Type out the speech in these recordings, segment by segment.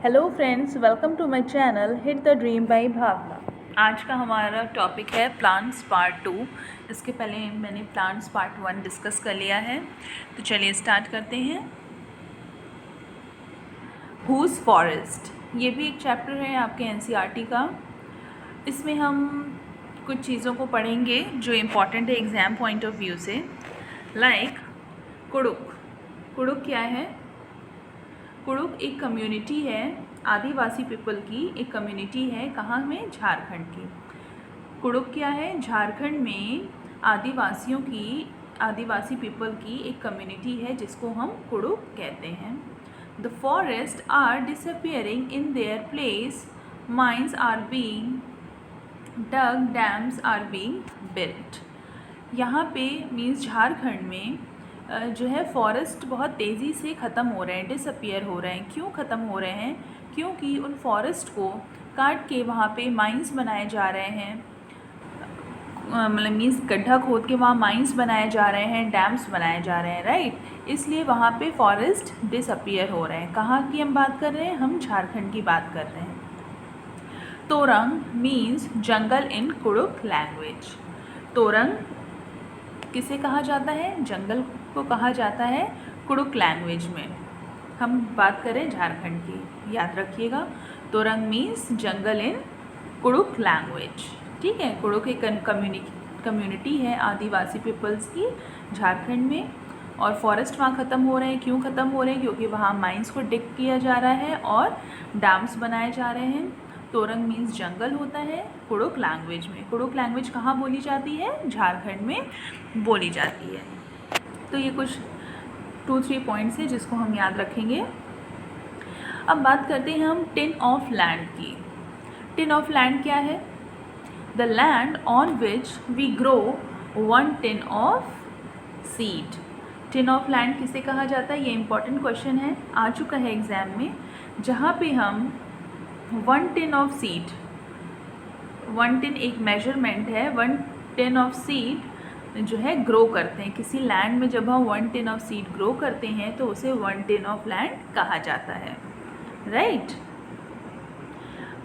Hello friends, welcome to my channel hit the dream by Bhavna. आज का हमारा topic है प्लांट्स पार्ट 2। इसके पहले मैंने प्लांट्स पार्ट 1 डिस्कस कर लिया है, तो चलिए स्टार्ट करते हैं। हुज फॉरेस्ट, ये भी एक चैप्टर है आपके एनसीईआरटी का। इसमें हम कुछ चीज़ों को पढ़ेंगे जो इम्पॉर्टेंट है एग्ज़ाम पॉइंट ऑफ व्यू से। लाइक कुड़ुक। कुड़ुक क्या है? कुड़ुक एक कम्युनिटी है, आदिवासी पीपल की एक कम्युनिटी है। कहाँ में? झारखंड की। कुड़ुक क्या है? झारखंड में आदिवासी पीपल की एक कम्युनिटी है जिसको हम कुड़ुक कहते हैं। The forests are disappearing in their place, mines are being dug, dams are being built. यहाँ पे मीन्स झारखंड में जो है फॉरेस्ट बहुत तेज़ी से ख़त्म हो रहे हैं, डिसअपियर हो रहे हैं। क्यों ख़त्म हो रहे हैं? क्योंकि उन फॉरेस्ट को काट के वहाँ पे माइंस बनाए जा रहे हैं, मतलब मीन्स गड्ढा खोद के वहाँ माइंस बनाए जा रहे हैं, डैम्स बनाए जा रहे हैं, राइट। इसलिए वहाँ पे फॉरेस्ट डिसअपियर हो रहे हैं। कहाँ की हम बात कर रहे हैं? हम झारखंड की बात कर रहे हैं। तोरंग मीन्स जंगल इन कुड़ुक लैंग्वेज। तोरंग किसे कहा जाता है? जंगल को कहा जाता है कुड़ुक लैंग्वेज में। हम बात करें झारखंड की, याद रखिएगा। तोरंग मीन्स जंगल इन कुड़ुक लैंग्वेज, ठीक है। कुड़ुक एक कम्युनिटी है आदिवासी पीपल्स की झारखंड में, और फॉरेस्ट वहाँ ख़त्म हो रहे हैं। क्यों ख़त्म हो रहे हैं? क्योंकि वहाँ माइंस को डिग किया जा रहा है और डैम्स बनाए जा रहे हैं। तोरंग मीन्स जंगल होता है कुड़ुक लैंग्वेज में। कुड़ुक लैंग्वेज कहाँ बोली जाती है? झारखंड में बोली जाती है। तो ये कुछ 2-3 पॉइंट्स हैं जिसको हम याद रखेंगे। अब बात करते हैं हम टिन ऑफ लैंड की। टिन ऑफ लैंड क्या है? The land on which we grow 1 tin of seed. Tin of land किसे कहा जाता है? ये इंपॉर्टेंट क्वेश्चन है, आ चुका है एग्जाम में, जहाँ पे हम 1 टिन ऑफ सीड, 1 टिन एक मेजरमेंट है, 1 टिन ऑफ सीड जो है ग्रो करते हैं किसी लैंड में। जब हम 1 टिन ऑफ सीड ग्रो करते हैं तो उसे 1 टिन ऑफ लैंड कहा जाता है, राइट।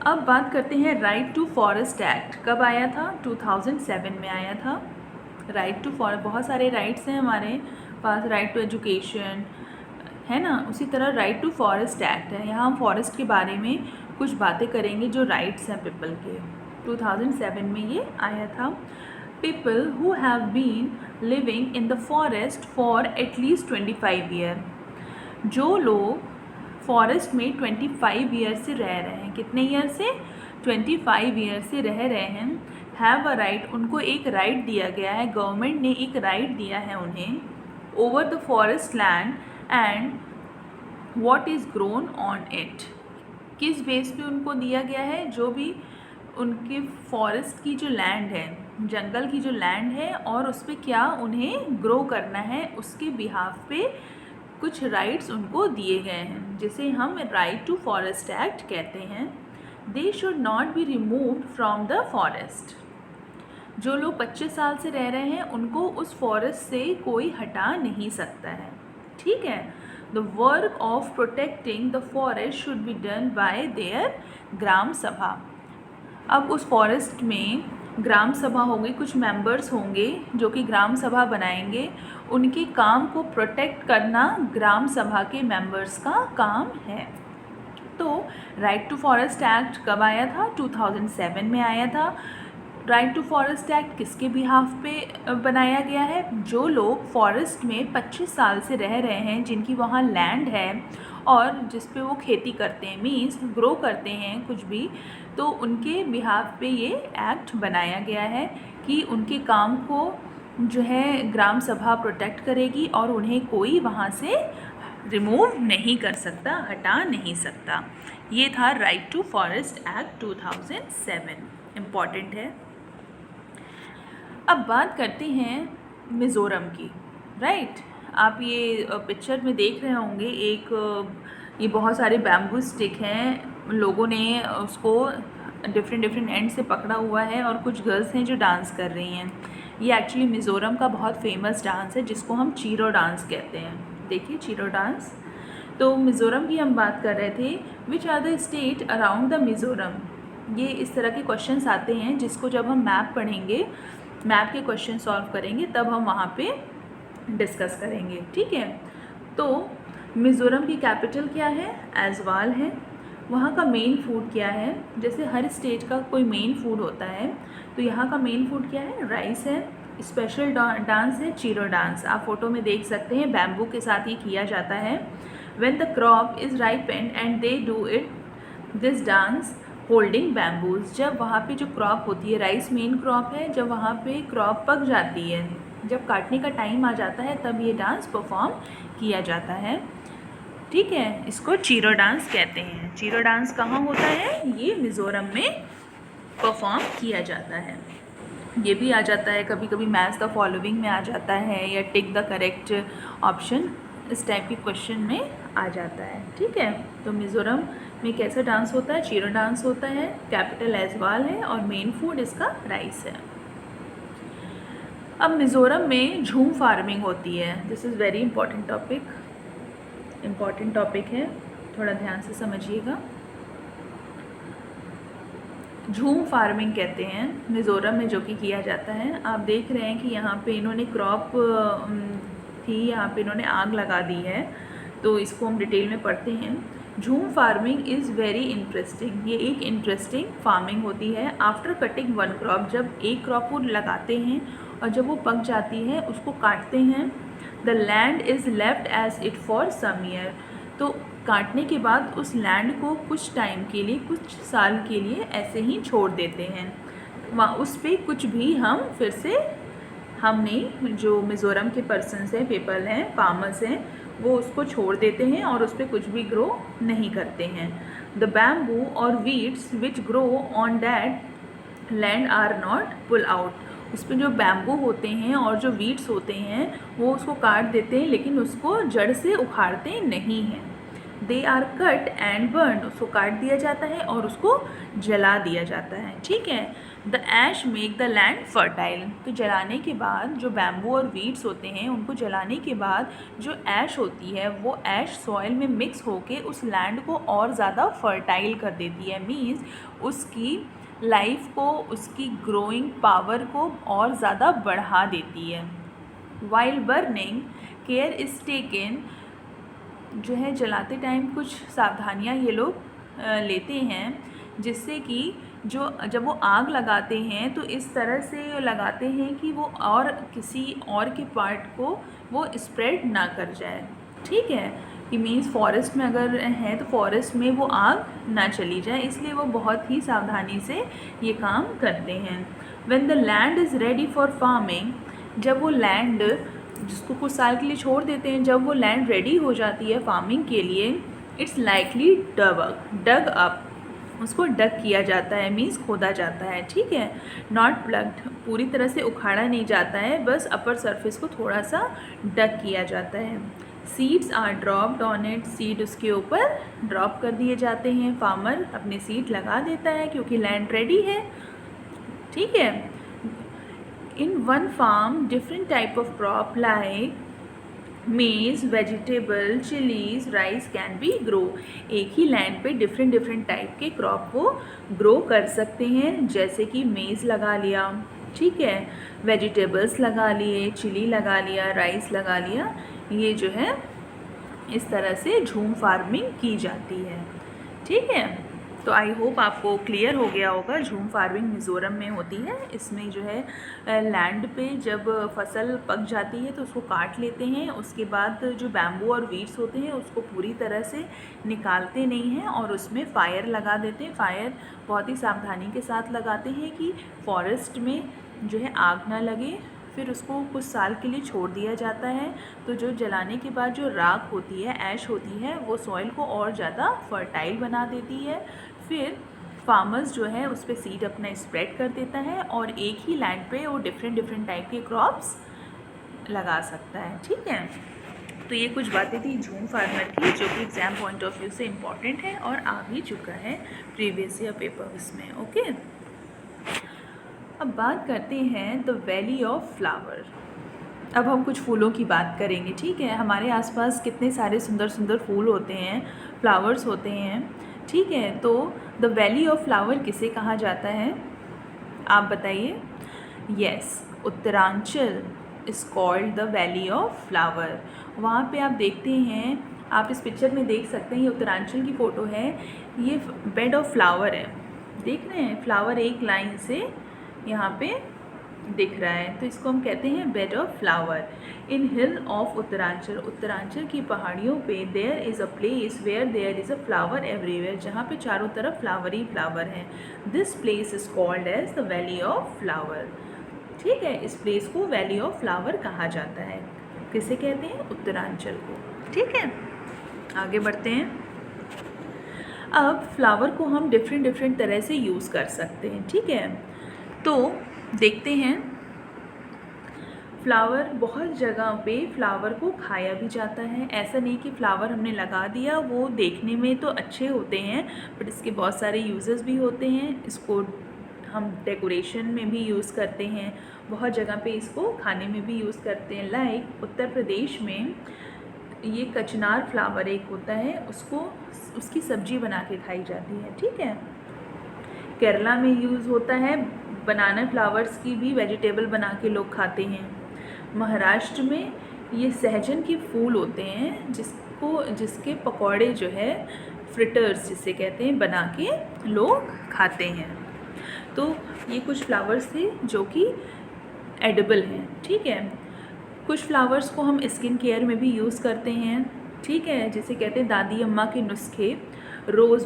अब बात करते हैं राइट टू फॉरेस्ट एक्ट। कब आया था? 2007 में आया था। राइट टू फॉरेस्ट, बहुत सारे राइट्स हैं हमारे पास। राइट टू एजुकेशन है ना, उसी तरह राइट टू फॉरेस्ट एक्ट है। यहाँ हम फॉरेस्ट के बारे में कुछ बातें करेंगे जो राइट्स हैं पीपल के। 2007 में ये आया था। People who have been living in the forest for at least 25 years, जो लोग फॉरेस्ट में 25 ईयर से रह रहे हैं। कितने ईयर से? 25 ईयर से रह रहे हैं। हैव अ राइट, उनको एक राइट दिया गया है, गवर्नमेंट ने एक राइट दिया है उन्हें, over the forest land and what is grown on it. किस बेस पे उनको दिया गया है? जो भी उनके फॉरेस्ट की जो लैंड है, जंगल की जो लैंड है, और उस पर क्या उन्हें ग्रो करना है, उसके बिहाफ पे कुछ राइट्स उनको दिए गए हैं, जिसे हम राइट टू फॉरेस्ट एक्ट कहते हैं। They should not be removed from the forest. जो लोग 25 साल से रह रहे हैं उनको उस फॉरेस्ट से कोई हटा नहीं सकता है, ठीक है। The work of protecting the forest should be done by their gram sabha. अब उस फॉरेस्ट में ग्राम सभा होगी, कुछ मेंबर्स होंगे जो कि ग्राम सभा बनाएंगे। उनके काम को प्रोटेक्ट करना ग्राम सभा के मेंबर्स का काम है। तो राइट टू फॉरेस्ट एक्ट कब आया था? 2007 में आया था। राइट टू फॉरेस्ट एक्ट किसके बिहाफ पे बनाया गया है? जो लोग फॉरेस्ट में 25 साल से रह रहे हैं, जिनकी वहाँ लैंड है और जिस पे वो खेती करते हैं, मीन्स ग्रो करते हैं कुछ भी, तो उनके बिहाफ पे ये एक्ट बनाया गया है कि उनके काम को जो है ग्राम सभा प्रोटेक्ट करेगी और उन्हें कोई वहाँ से रिमूव नहीं कर सकता, हटा नहीं सकता। ये था right to forest act 2007, important है। अब बात करते हैं मिज़ोरम की, राइट। आप ये पिक्चर में देख रहे होंगे, एक ये बहुत सारे बैम्बू स्टिक हैं, लोगों ने उसको डिफरेंट एंड से पकड़ा हुआ है, और कुछ गर्ल्स हैं जो डांस कर रही हैं। ये एक्चुअली मिज़ोरम का बहुत फेमस डांस है जिसको हम चीरो डांस कहते हैं। देखिए चीरो डांस, तो मिज़ोरम की हम बात कर रहे थे। Which are the state around the Mizoram. ये इस तरह के क्वेश्चंस आते हैं जिसको जब हम मैप पढ़ेंगे, मैप के क्वेश्चन सॉल्व करेंगे, तब हम वहाँ पे डिस्कस करेंगे। ठीक है, तो मिज़ोरम की कैपिटल क्या है? ऐज़वाल है। वहाँ का मेन फूड क्या है? जैसे हर स्टेट का कोई मेन फूड होता है, तो यहाँ का मेन फूड क्या है? राइस है। स्पेशल डांस है चीरो डांस, आप फोटो में देख सकते हैं, बैम्बू के साथ ये किया जाता है। When the crop is ripened and they do it this dance holding bamboos. जब वहाँ पे जो क्रॉप होती है, राइस मेन क्रॉप है, जब वहाँ पे क्रॉप पक जाती है, जब काटने का टाइम आ जाता है, तब ये डांस परफॉर्म किया जाता है। ठीक है, इसको चीरो डांस कहते हैं। चीरो डांस कहाँ होता है? ये मिज़ोरम में परफॉर्म किया जाता है। ये भी आ जाता है कभी कभी, मैच द फॉलोइंग में आ जाता है, या टिक द करेक्ट ऑप्शन, इस टाइप के क्वेश्चन में आ जाता है। ठीक है, तो मिज़ोरम में कैसा डांस होता है? चीरो डांस होता है। कैपिटल ऐज़वाल है और मेन फूड इसका राइस है। अब मिज़ोरम में झूम फार्मिंग होती है। This is very important topic है, थोड़ा ध्यान से समझिएगा। झूम फार्मिंग कहते हैं मिज़ोरम में जो कि किया जाता है। आप देख रहे हैं कि यहाँ पे इन्होंने क्रॉप थी, यहाँ पे इन्होंने आग लगा दी है, तो इसको हम डिटेल में पढ़ते हैं। झूम फार्मिंग इज़ वेरी इंटरेस्टिंग। ये एक इंटरेस्टिंग फार्मिंग होती है। आफ्टर कटिंग वन क्रॉप, जब एक क्रॉप को लगाते हैं और जब वो पक जाती है उसको काटते हैं, the land is left as it for some year. तो काटने के बाद उस लैंड को कुछ टाइम के लिए, कुछ साल के लिए ऐसे ही छोड़ देते हैं। वहाँ उस पर कुछ भी हम फिर से हमने जो मिज़ोरम के पर्सन्स हैं, पीपल हैं, फार्मर्स हैं, वो उसको छोड़ देते हैं और उस पर कुछ भी ग्रो नहीं करते हैं। द बैम्बू और weeds which grow on that land are not pull out. उस पर जो बैम्बू होते हैं और जो वीड्स होते हैं वो उसको काट देते हैं, लेकिन उसको जड़ से उखाड़ते नहीं हैं। They are cut and burn, उसको काट दिया जाता है और उसको जला दिया जाता है। ठीक है, the ash make the land fertile. तो जलाने के बाद जो बैम्बू और वीड्स होते हैं, उनको जलाने के बाद जो ऐश होती है, वो ऐश सॉइल में मिक्स होके उस लैंड को और ज़्यादा फर्टाइल कर देती है। मीन्स उसकी लाइफ को, उसकी ग्रोइंग पावर को और ज़्यादा बढ़ा देती है। While burning care is taken, जो है जलाते टाइम कुछ सावधानियां ये लोग लेते हैं, जिससे कि जब वो आग लगाते हैं तो इस तरह से लगाते हैं कि वो और किसी और के पार्ट को वो स्प्रेड ना कर जाए। ठीक है, कि मीन्स फॉरेस्ट में अगर है तो फॉरेस्ट में वो आग ना चली जाए, इसलिए वो बहुत ही सावधानी से ये काम करते हैं। When the land is ready for farming, जब वो लैंड, जिसको कुछ साल के लिए छोड़ देते हैं, जब वो लैंड रेडी हो जाती है फार्मिंग के लिए, इट्स लाइकली डग अप, उसको डग किया जाता है, मीन्स खोदा जाता है। ठीक है, नॉट प्लग्ड, पूरी तरह से उखाड़ा नहीं जाता है, बस अपर सरफेस को थोड़ा सा डग किया जाता है। Seeds are dropped on it, seed उसके ऊपर ड्रॉप कर दिए जाते हैं। फार्मर अपने सीड लगा देता है क्योंकि लैंड रेडी है। ठीक है, in one farm different type of crop like maize, vegetable, chilies, rice can be grow। एक ही लैंड पे डिफरेंट टाइप के क्रॉप को ग्रो कर सकते हैं, जैसे कि मेज़ लगा लिया, ठीक है, वेजिटेबल्स लगा लिए, चिली लगा लिया, राइस लगा लिया। ये जो है इस तरह से झूम फार्मिंग की जाती है। ठीक है, तो आई होप आपको क्लियर हो गया होगा। झूम फार्मिंग मिज़ोरम में होती है। इसमें जो है लैंड पे जब फसल पक जाती है तो उसको काट लेते हैं, उसके बाद जो बैम्बू और वीड्स होते हैं उसको पूरी तरह से निकालते नहीं हैं और उसमें फ़ायर लगा देते हैं। फ़ायर बहुत ही सावधानी के साथ लगाते हैं कि फॉरेस्ट में जो है आग ना लगे। फिर उसको कुछ साल के लिए छोड़ दिया जाता है। तो जो जलाने के बाद जो राख होती है, ऐश होती है, वो सॉइल को और ज़्यादा फर्टाइल बना देती है। फिर फार्मर्स जो है उस पर सीड अपना स्प्रेड कर देता है और एक ही लैंड पे वो डिफरेंट टाइप के क्रॉप्स लगा सकता है। ठीक है, तो ये कुछ बातें थी झूम फार्मर की, जो कि एग्ज़ाम पॉइंट ऑफ व्यू से इम्पॉर्टेंट है और आ भी चुका है प्रीवियस ईयर पेपर्स में। ओके, अब बात करते हैं द वैली ऑफ फ्लावर। अब हम कुछ फूलों की बात करेंगे, ठीक है। हमारे आसपास कितने सारे सुंदर सुंदर फूल होते हैं, फ्लावर्स होते हैं, ठीक है। तो द वैली ऑफ फ्लावर किसे कहा जाता है, आप बताइए। Yes, Uttaranchal is called the valley of flower. वहाँ पे आप देखते हैं, आप इस पिक्चर में देख सकते हैं, ये उत्तरांचल की फ़ोटो है। ये बेड ऑफ फ्लावर है, देख रहे हैं, फ्लावर एक लाइन से यहाँ पे दिख रहा है, तो इसको हम कहते हैं bed of flower. In hill of Uttaranchal, Uttaranchal की पहाड़ियों पे there is a place where there is a flower everywhere, जहाँ पे चारों तरफ फ्लावर ही फ्लावर हैं। This place is called as the valley of flower, ठीक है। इस प्लेस को वैली ऑफ फ्लावर कहा जाता है। किसे कहते हैं, उत्तरांचल को, ठीक है। आगे बढ़ते हैं। अब फ्लावर को हम डिफरेंट तरह से यूज़ कर सकते हैं, ठीक है। तो देखते हैं, फ्लावर बहुत जगह पे फ्लावर को खाया भी जाता है। ऐसा नहीं कि फ्लावर हमने लगा दिया, वो देखने में तो अच्छे होते हैं बट इसके बहुत सारे यूजेस भी होते हैं। इसको हम डेकोरेशन में भी यूज़ करते हैं, बहुत जगह पे इसको खाने में भी यूज़ करते हैं। लाइक उत्तर प्रदेश में ये कचनार फ्लावर एक होता है, उसकी सब्जी बना के खाई जाती है, ठीक है। केरला में यूज़ होता है, बनाना फ्लावर्स की भी वेजिटेबल बना के लोग खाते हैं। महाराष्ट्र में ये सहजन के फूल होते हैं, जिसके पकौड़े जो है, फ्रिटर्स जिसे कहते हैं, बना के लोग खाते हैं। तो ये कुछ फ्लावर्स थे जो कि एडिबल हैं, ठीक है। कुछ फ्लावर्स को हम स्किन केयर में भी यूज़ करते हैं, ठीक है, जिसे कहते हैं दादी अम्मा के नुस्खे। रोज़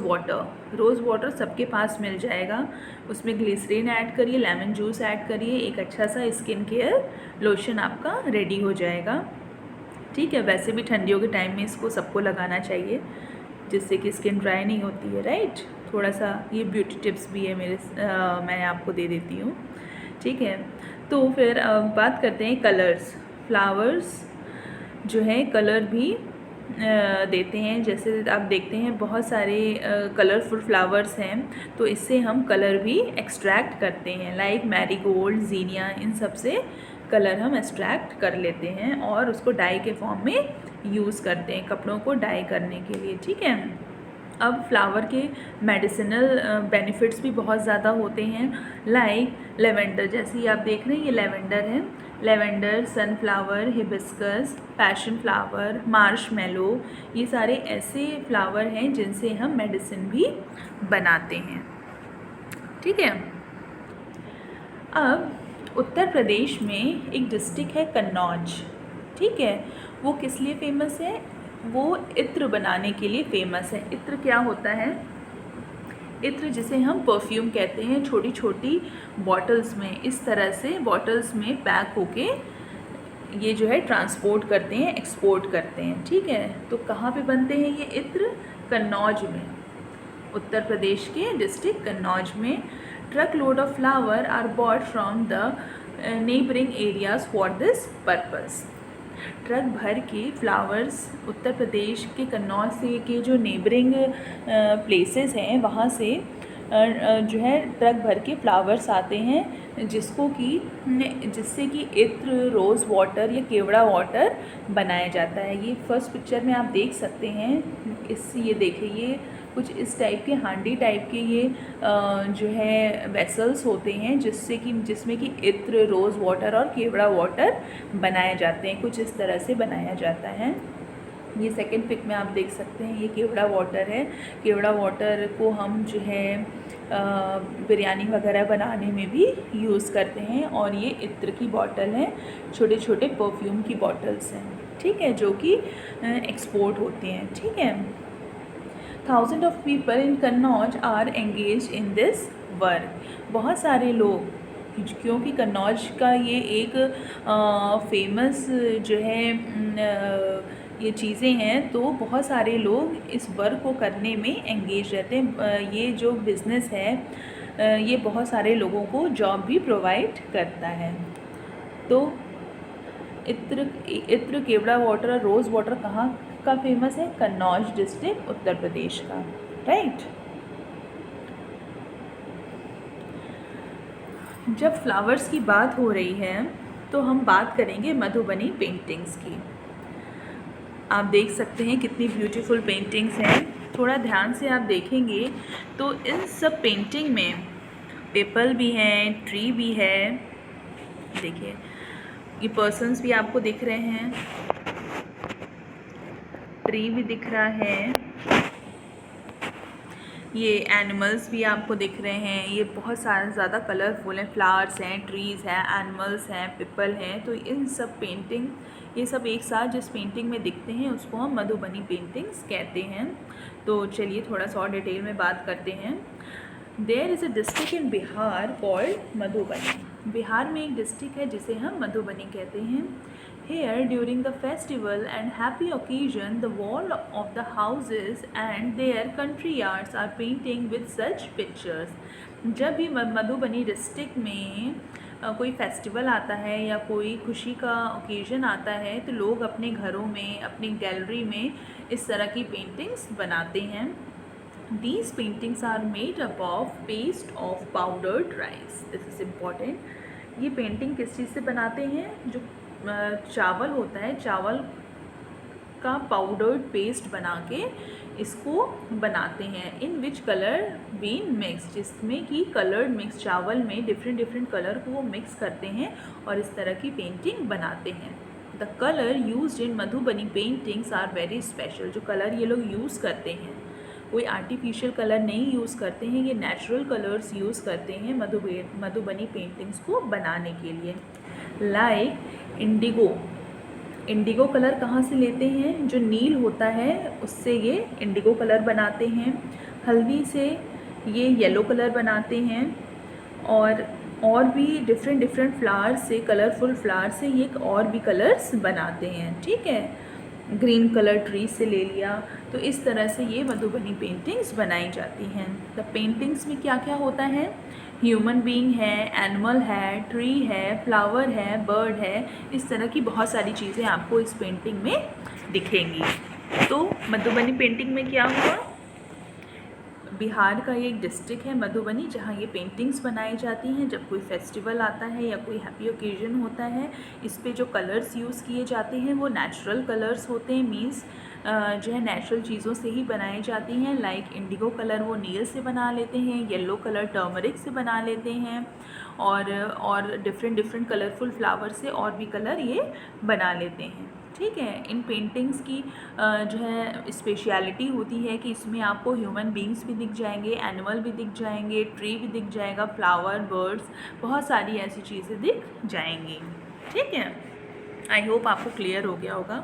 वाटर सबके पास मिल जाएगा, उसमें ग्लिसरीन ऐड करिए, लेमन जूस ऐड करिए, एक अच्छा सा स्किन केयर लोशन आपका रेडी हो जाएगा, ठीक है। वैसे भी ठंडियों के टाइम में इसको सबको लगाना चाहिए, जिससे कि स्किन ड्राई नहीं होती है, राइट। थोड़ा सा ये ब्यूटी टिप्स भी है मैं आपको दे देती हूँ, ठीक है। तो फिर बात करते हैं कलर्स। फ्लावर्स जो है कलर भी देते हैं, जैसे आप देखते हैं बहुत सारे कलरफुल फ्लावर्स हैं, तो इससे हम कलर भी एक्सट्रैक्ट करते हैं। लाइक मैरीगोल्ड, जीनिया, इन सब से कलर हम एक्सट्रैक्ट कर लेते हैं और उसको डाई के फॉर्म में यूज़ करते हैं, कपड़ों को डाई करने के लिए, ठीक है। अब फ्लावर के मेडिसिनल बेनिफिट्स भी बहुत ज़्यादा होते हैं। लाइक लेवेंडर, जैसे ही आप देख रहे हैं, ये लेवेंडर है। Lavender, sunflower, hibiscus, passion flower, marshmallow, ये सारे ऐसे फ्लावर हैं जिनसे हम मेडिसिन भी बनाते हैं, ठीक है। अब उत्तर प्रदेश में एक डिस्ट्रिक्ट है कन्नौज, ठीक है। वो किस लिए फेमस है, वो इत्र बनाने के लिए फेमस है। इत्र क्या होता है, इत्र जिसे हम परफ्यूम कहते हैं, छोटी छोटी बॉटल्स में, इस तरह से बॉटल्स में पैक होके ये जो है ट्रांसपोर्ट करते हैं, एक्सपोर्ट करते हैं, ठीक है। तो कहाँ पे बनते हैं ये इत्र, कन्नौज में, उत्तर प्रदेश के डिस्ट्रिक्ट कन्नौज में। Truck load of flower are bought from the neighbouring areas for this purpose. Truck भर के फ्लावर्स उत्तर प्रदेश के कन्नौज से के जो नेबरिंग प्लेसेस हैं, वहाँ से जो है ट्रक भर के फ्लावर्स आते हैं, जिससे कि इत्र, रोज़ वाटर या केवड़ा वाटर बनाया जाता है। ये फर्स्ट पिक्चर में आप देख सकते हैं, ये देखिए, ये कुछ इस टाइप के हांडी टाइप के ये जो है वेसल्स होते हैं, जिसमें कि इत्र, रोज़ वाटर और केवड़ा वाटर बनाए जाते हैं, कुछ इस तरह से बनाया जाता है। ये सेकंड पिक में आप देख सकते हैं, ये केवड़ा वाटर है। केवड़ा वाटर को हम जो है बिरयानी वगैरह बनाने में भी यूज़ करते हैं, और ये इत्र की बॉटल है, छोटे छोटे परफ्यूम की बॉटल्स हैं, ठीक है, जो कि एक्सपोर्ट होते हैं, ठीक है। Thousand of people in Kannauj are engage in this work. बहुत सारे लोग, क्योंकि कन्नौज का ये एक फेमस जो है ये चीज़ें हैं, तो बहुत सारे लोग इस वर्क को करने में एंगेज रहते हैं। ये जो बिज़नेस है ये बहुत सारे लोगों को जॉब भी प्रोवाइड करता है। तो इत्र, केवड़ा वाटर और रोज़ वाटर कहाँ का फेमस है, कन्नौज डिस्ट्रिक्ट उत्तर प्रदेश का, राइट। जब फ्लावर्स की बात हो रही है तो हम बात करेंगे मधुबनी पेंटिंग्स की। आप देख सकते हैं कितनी ब्यूटीफुल पेंटिंग्स हैं। थोड़ा ध्यान से आप देखेंगे तो इन सब पेंटिंग में पीपल भी हैं, ट्री भी है, देखिए ये पर्सन्स भी आपको दिख रहे हैं, ट्री भी दिख रहा है, ये एनिमल्स भी आपको दिख रहे हैं। ये बहुत सारे ज़्यादा कलरफुल हैं, फ्लावर्स हैं, ट्रीज़ हैं, एनिमल्स हैं, पीपल हैं। तो इन सब पेंटिंग, ये सब एक साथ जिस पेंटिंग में दिखते हैं उसको हम मधुबनी पेंटिंग्स कहते हैं। तो चलिए थोड़ा सा और डिटेल में बात करते हैं। There is a district in Bihar called Madhubani. Bihar में एक डिस्ट्रिक्ट है जिसे हम मधुबनी कहते हैं। Here, during the festival and happy occasion, the wall of the houses and their country yards are painting with such pictures. जब भी मधुबनी डिस्ट्रिक्ट में कोई फेस्टिवल आता है या कोई खुशी का ओकेजन आता है तो लोग अपने घरों में, अपनी गैलरी में इस तरह की पेंटिंग्स बनाते हैं। These paintings are made up of paste of powdered rice. This is important. ये पेंटिंग किस चीज़ से बनाते हैं? जो चावल होता है, चावल का पाउडर्ड पेस्ट बना के इसको बनाते हैं। इन विच कलर बीन मिक्स, जिसमें कि कलर्ड मिक्स, चावल में डिफरेंट कलर को वो मिक्स करते हैं और इस तरह की पेंटिंग बनाते हैं। The colour used in Madhubani paintings are very special. जो कलर ये लोग यूज़ करते हैं कोई आर्टिफिशियल कलर नहीं यूज़ करते हैं, ये नेचुरल कलर्स यूज़ करते हैं मधुबनी पेंटिंग्स को बनाने के लिए। लाइक इंडिगो कलर कहाँ से लेते हैं? जो नील होता है उससे ये इंडिगो कलर बनाते हैं। हल्दी से ये येलो कलर बनाते हैं और भी डिफरेंट फ्लावर से, कलरफुल फ्लावर से ये और भी कलर्स बनाते हैं। ठीक है, ग्रीन कलर ट्री से ले लिया। तो इस तरह से ये मधुबनी पेंटिंग्स बनाई जाती हैं। द पेंटिंग्स में क्या क्या होता है? ह्यूमन बीइंग है, एनिमल है, ट्री है, फ्लावर है, बर्ड है, इस तरह की बहुत सारी चीज़ें आपको इस पेंटिंग में दिखेंगी। तो मधुबनी पेंटिंग में क्या हुआ? बिहार का ये एक डिस्ट्रिक्ट है मधुबनी, जहाँ ये पेंटिंग्स बनाई जाती हैं। जब कोई फेस्टिवल आता है या कोई हैप्पी ओकेजन होता है, इस पे जो कलर्स यूज़ किए जाते हैं वो नेचुरल कलर्स होते हैं। मीन्स जो है नेचुरल चीज़ों से ही बनाई जाती हैं। लाइक इंडिगो कलर वो नील से बना लेते हैं, येलो कलर टर्मरिक से बना लेते हैं और डिफरेंट कलरफुल फ्लावर से और भी कलर ये बना लेते हैं। ठीक है, इन पेंटिंग्स की जो है स्पेशलिटी होती है कि इसमें आपको ह्यूमन बीइंग्स भी दिख जाएंगे, एनिमल भी दिख जाएंगे, ट्री भी दिख जाएगा, फ्लावर, बर्ड्स, बहुत सारी ऐसी चीज़ें दिख जाएंगी। ठीक है, आई होप आपको क्लियर हो गया होगा।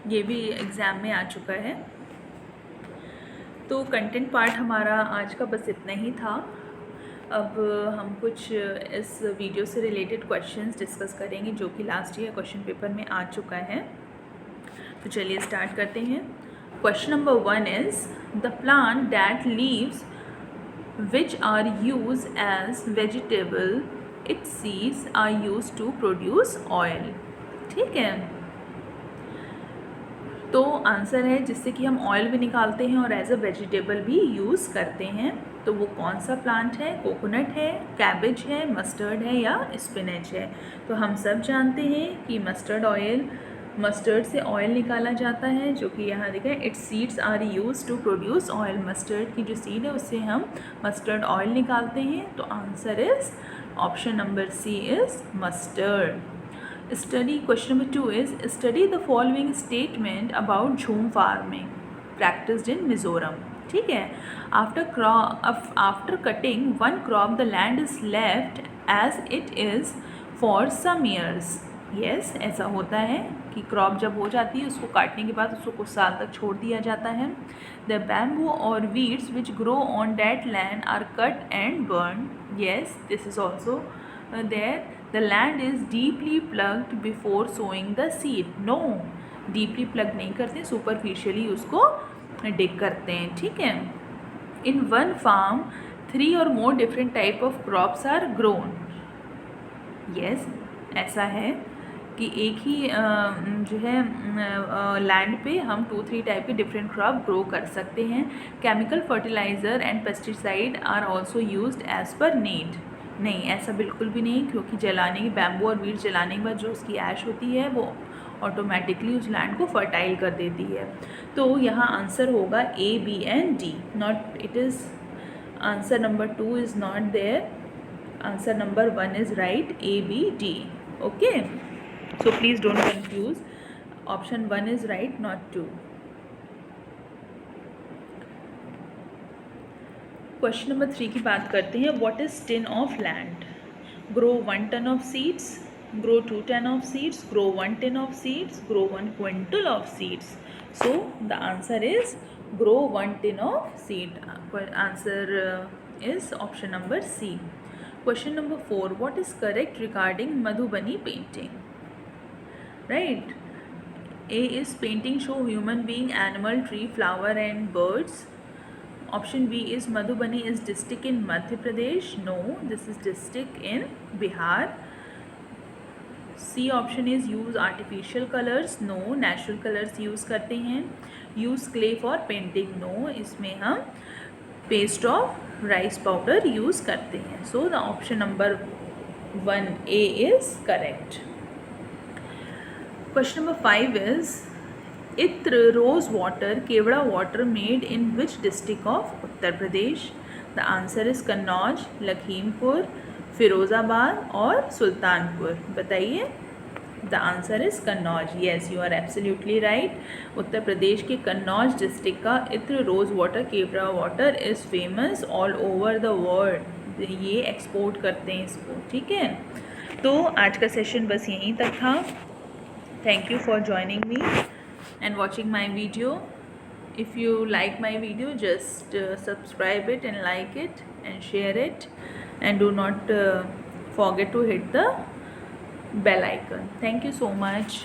ये भी एग्ज़ाम में आ चुका है। तो कंटेंट पार्ट हमारा आज का बस इतना ही था। अब हम कुछ इस वीडियो से रिलेटेड क्वेश्चंस डिस्कस करेंगे जो कि लास्ट ईयर क्वेश्चन पेपर में आ चुका है। तो चलिए स्टार्ट करते हैं। Question number 1 is the plant that leaves which are use as vegetable, its seeds are use to produce oil. ठीक है, तो आंसर है जिससे कि हम ऑयल भी निकालते हैं और एज अ वेजिटेबल भी यूज़ करते हैं। तो वो कौन सा प्लांट है? कोकोनट है, कैबेज है, मस्टर्ड है या स्पिनच है? तो हम सब जानते हैं कि मस्टर्ड से ऑयल निकाला जाता है, जो कि यहाँ देखा है, its seeds are use to produce oil. Mustard की जो सीड है उससे हम मस्टर्ड ऑयल निकालते हैं। तो answer is option number C is mustard. Study question number 2 is study the following statement about झूम farming practiced in Mizoram. ठीक है, after cutting one crop the land is left as it is for some years. Yes, ऐसा होता है कि crop जब हो जाती है उसको काटने के बाद उसको कुछ साल तक छोड़ दिया जाता है। The bamboo or weeds which grow on that land are cut and burned. Yes, this is also there. The land is deeply plugged before sowing the seed. No, deeply plug नहीं करते, superficially उसको dig करते हैं। ठीक है, in one farm 3 or more different type of crops are grown. Yes, ऐसा है कि एक ही जो है लैंड पे हम 2-3 टाइप के डिफरेंट क्रॉप ग्रो कर सकते हैं। Chemical fertiliser and pesticide are also used as per need. नहीं, ऐसा बिल्कुल भी नहीं, क्योंकि जलाने की बैम्बू और वीट जलाने के बाद जो उसकी ऐश होती है वो ऑटोमेटिकली उस लैंड को फर्टाइल कर देती है। तो यहाँ आंसर होगा A, B and D. Not, it is answer number 2 is not there, answer number 1 is right, A, B, D. Okay, so please don't confuse, option 1 is right, not 2। Question number 3 की बात करते हैं। What is tin of land? Grow 1 ton of seeds, grow 2 ton of seeds, grow 1 tin of seeds, grow 1 quintal of seeds. So the answer is grow 1 tin of seed. Answer is option number C. Question number 4. What is correct regarding Madhubani painting? Right. A is painting show human being, animal, tree, flower and birds. Option B is Madhubani is district in Madhya Pradesh. No, this is district in Bihar. C option is use artificial colors. No, natural colors use करते हैं. Use clay for painting. No, इसमें हम paste of rice powder use करते हैं. So the option number 1A is correct. Question number 5 is Itra rose water, Kevada water made in which district of Uttar Pradesh? The answer is Kannauj, Lakhimpur, Firozabad और सुल्तानपुर. बताइए. The answer is Kannauj. Yes, you are absolutely right. Uttar Pradesh के Kannauj district का इत्र rose water, kewra water is famous all over the world. ये export करते हैं इसको. ठीक है, तो आज का सेशन बस यहीं तक था. Thank you for joining me and watching my video. If you like my video, just subscribe it and like it and share it, and do not forget to hit the bell icon. Thank you so much.